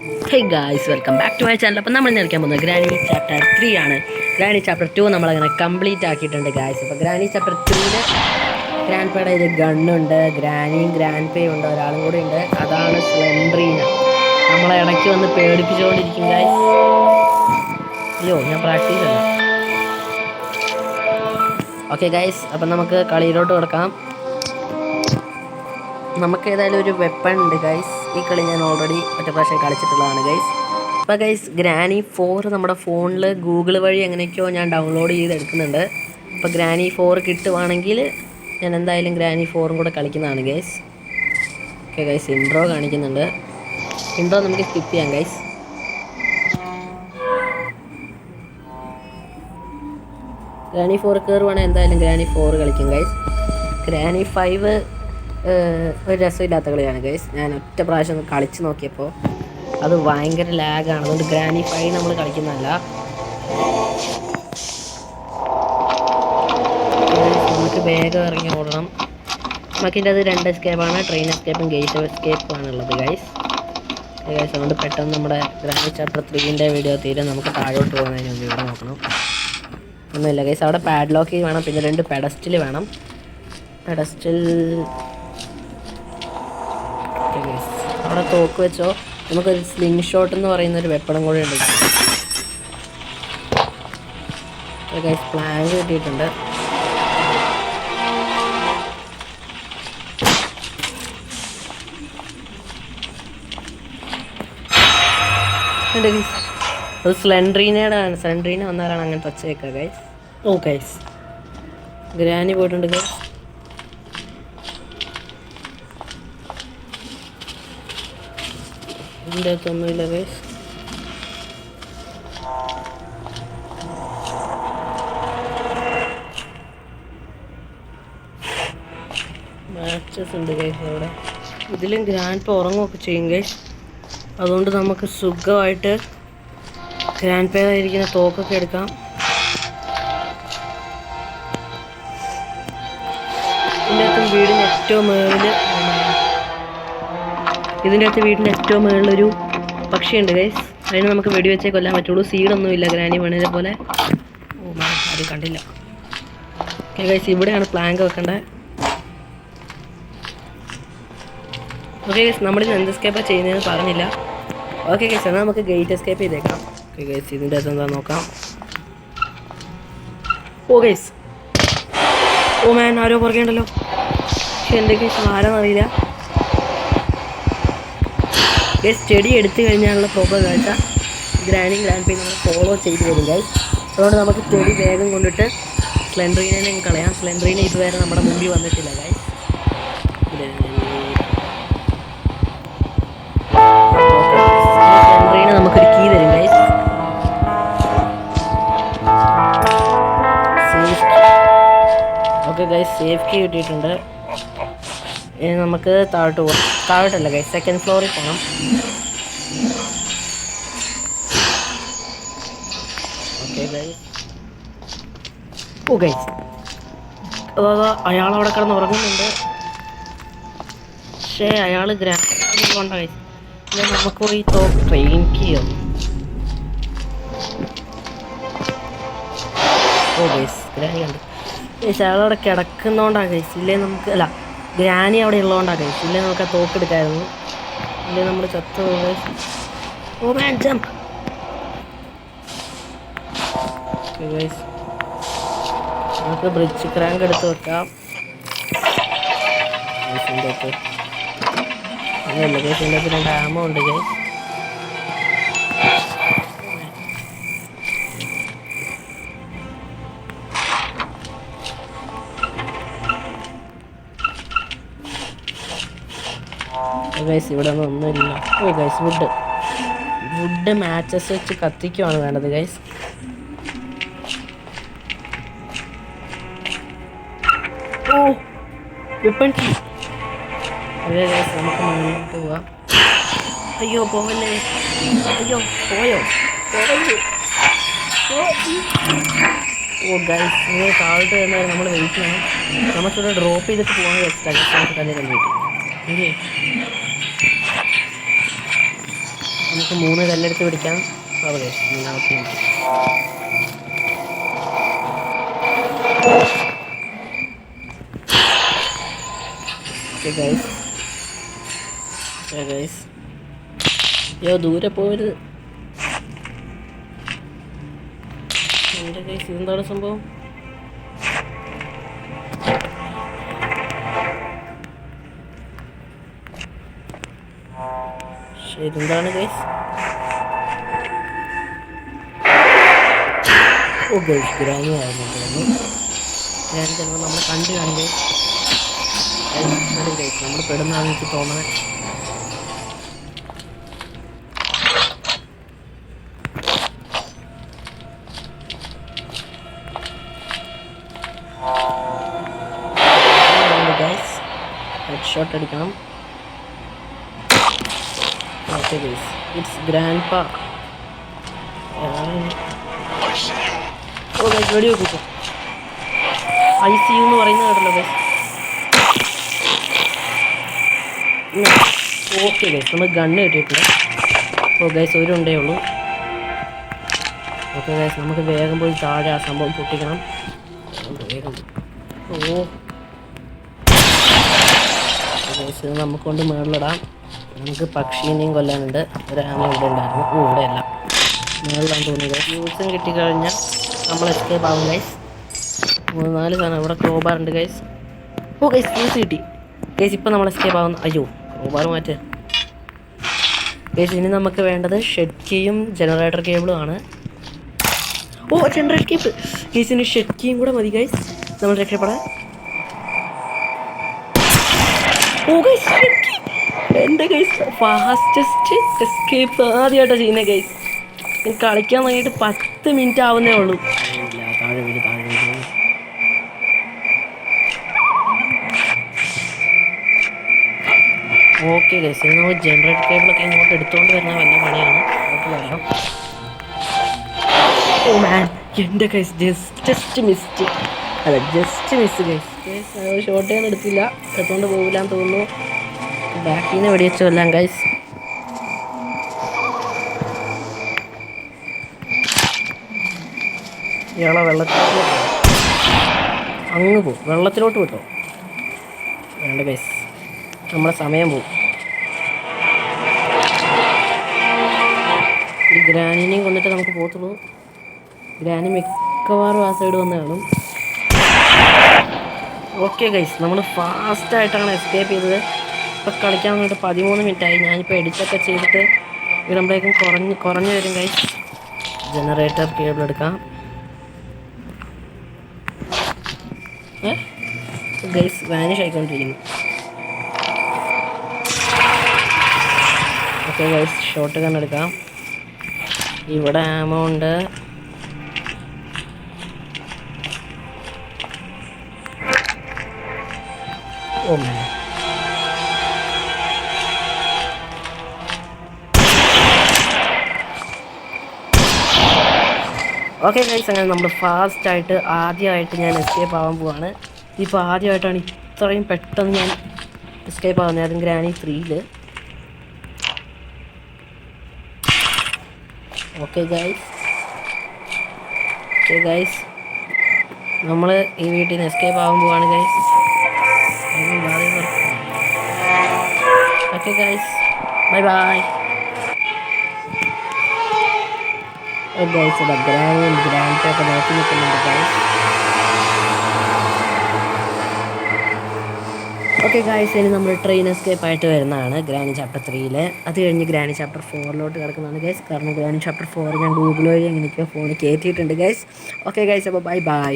Hey guys, welcome back to my channel. അപ്പം നമ്മൾ കളിക്കാൻ പോകുന്നത് ഗ്രാനി ചാപ്റ്റർ 3 ആണ്. ഗ്രാനി ചാപ്റ്റർ 2 നമ്മളങ്ങനെ കംപ്ലീറ്റ് ആക്കിയിട്ടുണ്ട് ഗായ്സ്. അപ്പോൾ ഗ്രാനി ചാപ്റ്റർ 3 ഗ്രാൻഡ് പേയുടെ ഒരു ഗണ്ണുണ്ട്, ഗ്രാനിയും ഗ്രാൻഡ് പേയും ഉണ്ട്, ഒരാളും കൂടി ഉണ്ട്. അതാണ് സ്ലെൻഡ്രീന. നമ്മളെ ഇടയ്ക്ക് വന്ന് പേടിപ്പിച്ചുകൊണ്ടിരിക്കും ഗായ്സ്. അയ്യോ, ഞാൻ പ്രാക്ടീസ് അല്ല. ഓക്കെ ഗായ്സ്, അപ്പം നമുക്ക് കളിയിലോട്ട് കിടക്കാം. നമുക്ക് ഏതായാലും ഒരു വെപ്പൺ ഉണ്ട് ഗൈസ്. ഈ കളി ഞാൻ ഓൾറെഡി ഒറ്റ പ്രാവശ്യം കളിച്ചിട്ടുള്ളതാണ് ഗൈസ്. അപ്പോൾ ഗൈസ്, ഗ്രാനി 4 നമ്മുടെ ഫോണിൽ ഗൂഗിൾ വഴി എങ്ങനെയൊക്കെയോ ഞാൻ ഡൗൺലോഡ് ചെയ്തെടുക്കുന്നുണ്ട്. അപ്പോൾ ഗ്രാനി 4 കിട്ടുവാണെങ്കിൽ ഞാൻ എന്തായാലും ഗ്രാനി 4 കൂടെ കളിക്കുന്നതാണ് ഗൈസ്. ഓക്കെ ഗൈസ്, ഇൻട്രോ കാണിക്കുന്നുണ്ട്. ഇൻട്രോ നമുക്ക് സ്കിപ്പ് ചെയ്യാം ഗൈസ്. ഗ്രാനി 4 കയറുവാണെങ്കിൽ എന്തായാലും ഗ്രാനി 4 കളിക്കും ഗൈസ്. ഗ്രാനി 5 ഒരു രസമില്ലാത്ത കളിയാണ് ഗൈസ്. ഞാൻ ഒറ്റ പ്രാവശ്യം ഒന്ന് കളിച്ച് നോക്കിയപ്പോൾ അത് ഭയങ്കര ലാഗാണ്. അതുകൊണ്ട് ഗ്രാനി 5 നമ്മൾ കളിക്കുന്നതല്ല. നമുക്ക് വേഗം ഇറങ്ങി ഓടണം. നമുക്കിൻ്റെ അത് 2 എസ്കേപ്പാണ്, ട്രെയിൻ എസ്കേപ്പും ഗേറ്റ് എസ്കേപ്പും ആണുള്ളത് ഗൈസ്. ഗൈസ്, അതുകൊണ്ട് പെട്ടെന്ന് നമ്മുടെ ഗ്രാനി ചാപ്റ്റർ 3 വീഡിയോ തീരെ നമുക്ക് താഴോട്ട് പോകുന്നതിന് മുമ്പ് ഇവിടെ നോക്കണം. ഒന്നുമില്ല ഗൈസ്, അവിടെ പാഡ്ലോക്ക് വേണം, പിന്നെ 2 പെഡസ്റ്റിൽ വേണം. പെഡസ്റ്റിൽ അവിടെ തോക്ക് വെച്ചോ. നമുക്കൊരു സ്ലിംഗ് ഷോട്ട് എന്ന് പറയുന്നൊരു വെപ്പണും കൂടെ ഉണ്ട് ഗൈസ്. പ്ലാങ്ക് കിട്ടിയിട്ടുണ്ട്. അത് സ്ലെൻഡ്രീനയുടെ ആണ്. സ്ലെൻഡ്രീന വന്നാലാണ് അങ്ങനത്തെ ഒച്ച വെക്കുക ഗൈസ്. ഓ ഗൈസ്, ഗ്രാനി പോയിട്ടുണ്ട് ഗൈസ്. ഇതിൻ്റെ അകത്തൊന്നുമില്ല ഗൈസ്. മാച്ചസ് ഉണ്ട് ഗൈസ് അവിടെ. ഇതിലും ഗ്രാൻഡ് പേ ഉറങ്ങുകയൊക്കെ ചെയ്യും ഗൈസ്. അതുകൊണ്ട് നമുക്ക് സുഖമായിട്ട് ഗ്രാൻഡ് പേ ആയിരിക്കുന്ന തോക്കൊക്കെ എടുക്കാം. ഇതിൻ്റെ അകത്ത് വീടിൻ്റെ ഏറ്റവും മുകളിലൊരു പക്ഷിയുണ്ട് ഗൈസ്. അതിന് നമുക്ക് വെടിവെച്ചേ കൊല്ലാൻ പറ്റുള്ളൂ. സീഡൊന്നുമില്ല ഗ്രാനി വേണേനെ പോലെ. ഓ മാൻ, അത് കണ്ടില്ല. ഓക്കെ ഗൈസ്, ഇവിടെയാണ് പ്ലാങ്ക് വെക്കേണ്ടത്. ഓക്കെ ഗൈസ്, നമ്മളിന്ന് എന്ത് എസ്കേപ്പാണ് ചെയ്യുന്നതെന്ന് പറഞ്ഞില്ല. ഓക്കെ ഗൈസ്, എന്നാൽ നമുക്ക് ഗേറ്റ് എസ്കേപ്പ് ചെയ്തേക്കാം. ഓക്കെ ഗൈസ്, ഇതിൻ്റെ അകത്ത് എന്താ നോക്കാം. ഓ ഗൈസ്, ഓ മാൻ, ആരോ പുറകെയുണ്ടല്ലോ. പക്ഷെ എൻ്റെ ഗൈസ് ആരാന്നറിയില്ല ഗൈസ്. ചെടി എടുത്തു കഴിഞ്ഞാലുള്ള പ്രോബ്ലം എന്ന് വെച്ചാൽ ഗ്രാൻഡ് പേ നമ്മൾ ഫോളോ ചെയ്ത് വരും ഗൈസ്. അതുകൊണ്ട് നമുക്ക് ചെടി വേഗം കൊണ്ടിട്ട് സ്ലെൻഡ്രീനെ കളയാം. സ്ലെൻഡ്രീനെ ഇതുവരെ നമ്മുടെ മുമ്പിൽ വന്നിട്ടില്ല ഗൈസ്. സ്ലെൻഡ്രീനെ നമുക്കൊരു കീ തരും guys. Okay guys, safe key കിട്ടിയിട്ടുണ്ട്. ഇനി നമുക്ക് താഴോട്ട് പോകാം. താഴോട്ടല്ല ഗൈസ്, 2nd ഫ്ലോറിൽ പോകണം. Okay guys. ഓ ഗൈസ്, അതാ അയാളവിടെ കിടന്ന് ഉറങ്ങുന്നുണ്ട്. പക്ഷേ അയാൾ ഗ്രാൻഡ് കൊണ്ട ഗൈസ്. നമുക്ക് പോയി ട്രെയിൻ കീയോ. ഓ ഗൈസ്, ഗ്രാനി കണ്ട് ഗൈസ്. അയാളവിടെ കിടക്കുന്നതുകൊണ്ടാണ് ഗൈസ്. ഇല്ലേ നമുക്ക് അല്ല, ഗ്രാനി അവിടെ ഉള്ളതുകൊണ്ടാണ് ഗൈസ്. ഇല്ലേ നമുക്ക് ആ തോക്കെടുക്കായിരുന്നു. ഇല്ലേ നമ്മൾ ചത്തു ഗൈസ്. ഓ മാൻ, ജംപ് ഗൈസ്. നമുക്ക് ബ്രിഡ്ജ് ക്രാങ്ക് എടുത്ത് വെക്കാം. അങ്ങനെയല്ല ഗൈസ്, ഇതിൻ്റെ അകത്ത് 2 ആമോ ഉണ്ട് ഗൈസ്. ഗൈസ്, ഇവിടെ ഒന്നുമില്ല. ഓ ഗൈസ്, വുഡ് മാച്ചസ് വെച്ച് കത്തിക്കുവാണ് വേണ്ടത് ഗൈസ്. ഓ വെപ്പൺ കീ. അതെ ഗൈസ്, നമുക്ക് മുന്നോട്ട് പോവാം. അയ്യോ പോവല്ലേ. അയ്യോ പോയോ. ഓ ഗൈസ്, ഇങ്ങനെ താഴോട്ട് വരുന്നവരെ നമ്മൾ വെയിറ്റ് ചെയ്യണം. നമുക്കിവിടെ ഡ്രോപ്പ് ചെയ്തിട്ട് പോകാൻ വെച്ചിട്ടാണ് തന്നെ കണ്ടിട്ട്. നമുക്ക് 3 കല്ലെടുത്ത് പിടിക്കാം. ഓക്കെ ഗൈസ് യോ ദൂരെ പോകരുത്. എൻ്റെ ഗൈസ് ഇതെന്താണ് സംഭവം? ഇതെന്താണ് ഗൈസ്? ഓ ഗൈസ് ഗ്രാനി ആയിരുന്നു. ഗ്രാനി ചിലപ്പോൾ നമ്മൾ കണ്ടു കാണില്ലേ ഗൈസ് നമ്മൾ പെടുന്നതാണെന്ന് എനിക്ക് തോന്നുന്നത്. ഗൈസ് ഹെഡ് ഷോട്ട് അടിക്കണം. Okay guys it's grandpa. Oh guys വെടി വെക്കും. ICU എന്ന് പറയുന്നത് കേട്ടല്ലോ ഗൈസ്. ഓക്കെ ഗൈസ് നമ്മൾ ഗണ്ണ് കിട്ടിയിട്ടുണ്ട്. ഓ ഗൈസ് ഒരു ഉണ്ടേ ഉള്ളൂ. ഓക്കെ ഗൈസ് നമുക്ക് വേഗം പോയി താഴെ ആ സംഭവം പൊട്ടിക്കണം. വേഗം ഓ ഗൈസ് ഇത് നമുക്ക് കൊണ്ട് മേളിലിടാം. നമുക്ക് പക്ഷീനെയും കൊല്ലാനുണ്ട്. ഒരു ആന ഇവിടെ ഉണ്ടായിരുന്നു. ഇവിടെ അല്ല മേളിലാന്ന് തോന്നുന്നത്. യൂസും കിട്ടിക്കഴിഞ്ഞാൽ നമ്മൾ എസ്കേപ്പ് ആവും ഗൈസ്. 3-4 സാധനം ഇവിടെ ക്രോബാർ ഉണ്ട് ഗൈസ്. ഓ ഗൈസ് യൂസ് കിട്ടി ഗൈസ്. ഇപ്പം നമ്മൾ എസ്കേപ്പ് ആവുന്നു. അയ്യോ ക്രോബാർ മാറ്റ് ഗൈസ്. ഇനി നമുക്ക് വേണ്ടത് ഷെഡ് കീയും ജനറേറ്റർ കേബിളും ആണ്. ഓ ജനറേറ്റർ കേബിൾ ഗൈസ്. ഇനി ഷെഡ് കീയും കൂടെ മതി ഗൈസ് നമ്മൾ രക്ഷപ്പെടാൻ. ഓ ഗൈസ് എൻ്റെ ഗൈസ് ഫാസ്റ്റസ്റ്റ് എസ്കേപ്പ് ആദ്യമായിട്ടാണ് ചെയ്യുന്നത് ഗൈസ്. എനിക്ക് കളിക്കാൻ തുടങ്ങിയിട്ട് 10 മിനിറ്റ് ആവുന്നേ ഉള്ളൂ. താഴെ വീട് താഴെ വീട്. ഓക്കെ ഗൈസ് ഇനി നമ്മൾ ജനറേറ്റർ കേബിളൊക്കെ ഇങ്ങോട്ട് എടുത്തുകൊണ്ട് വരുന്ന വലിയ പണിയാണ്. അങ്ങോട്ട് വരാം. ഓ മാൻ എൻ്റെ guys just miss guys. Shot ചെയ്യാൻ എടുത്തില്ല. എടുത്തുകൊണ്ട് പോകില്ലാന്ന് തോന്നുന്നു. ബാക്കിൽ നിന്ന് വെടിവെച്ചു കൊല്ലാം ഗൈസ്. ഇയാളെ വെള്ളത്തിലോട്ട് അങ്ങ് പോകും. വെള്ളത്തിലോട്ട് വിട്ടോ വേണ്ട ഗൈസ്. നമ്മുടെ സമയം പോവും. ഈ ഗ്രാനിനെയും കൊന്നിട്ട് നമുക്ക് പോകത്തുള്ളൂ. ഗ്രാനി മിക്കവാറും ആ സൈഡ് വന്ന് കാണും. ഓക്കെ ഗൈസ് നമ്മൾ ഫാസ്റ്റായിട്ടാണ് എസ്കേപ്പ് ചെയ്തത്. ഇപ്പം കളിക്കാൻ വന്നിട്ട് 13 മിനിറ്റായി. ഞാനിപ്പോൾ എഡിറ്റൊക്കെ ചെയ്തിട്ട് ഇടുമ്പോഴേക്കും കുറഞ്ഞു വരും ഗൈസ്. ജനറേറ്റർ കേബിൾ എടുക്കാം. ഗൈസ് വാനിഷ് ആയിക്കൊണ്ടിരിക്കുന്നു. ഓക്കെ ഗൈസ് ഷോട്ട് ഗൺ എടുക്കാം. ഇവിടെ ആമോ ഉണ്ട്. ഓ മാൻ ഓക്കെ ഗൈസ് അങ്ങനെ നമ്മൾ ഫാസ്റ്റായിട്ട് ആദ്യമായിട്ട് ഞാൻ എസ്കേപ്പ് ആവാൻ പോവാണ്. ഇപ്പോൾ ആദ്യമായിട്ടാണ് ഇത്രയും പെട്ടെന്ന് ഞാൻ എസ്കേപ്പ് ആവുന്നത്. അതും ഗ്രാനി 3-ൽ. ഓക്കെ ഗൈസ് നമ്മൾ ഈ വീട്ടിൽ നിന്ന് എസ്കേപ്പ് ആവാൻ പോവാണ് guys. Okay guys bye bye. Guys ഗ്രാനിയും ഗ്രാൻഡൊക്കെ നോക്കി നിൽക്കുന്നുണ്ട് ഗൈസ്. ഓക്കെ ഗൈസ് ഇനി നമ്മൾ ട്രെയിൻ എസ്കേപ്പ് ആയിട്ട് വരുന്നതാണ് ഗ്രാനി ചാപ്റ്റർ 3-ൽ. അത് കഴിഞ്ഞ് ഗ്രാനി ചാപ്റ്റർ 4-ലോട്ട് കിടക്കുന്നതാണ് ഗൈസ്. കാരണം ഗ്രാനി ചാപ്റ്റർ 4 ഞാൻ ഗൂഗിൾ വഴി എങ്ങനെയൊക്കെയോ ഫോണിൽ കയറ്റിയിട്ടുണ്ട് ഗൈസ്. ഓക്കെ ഗൈസ് അപ്പോൾ ബൈ ബൈ.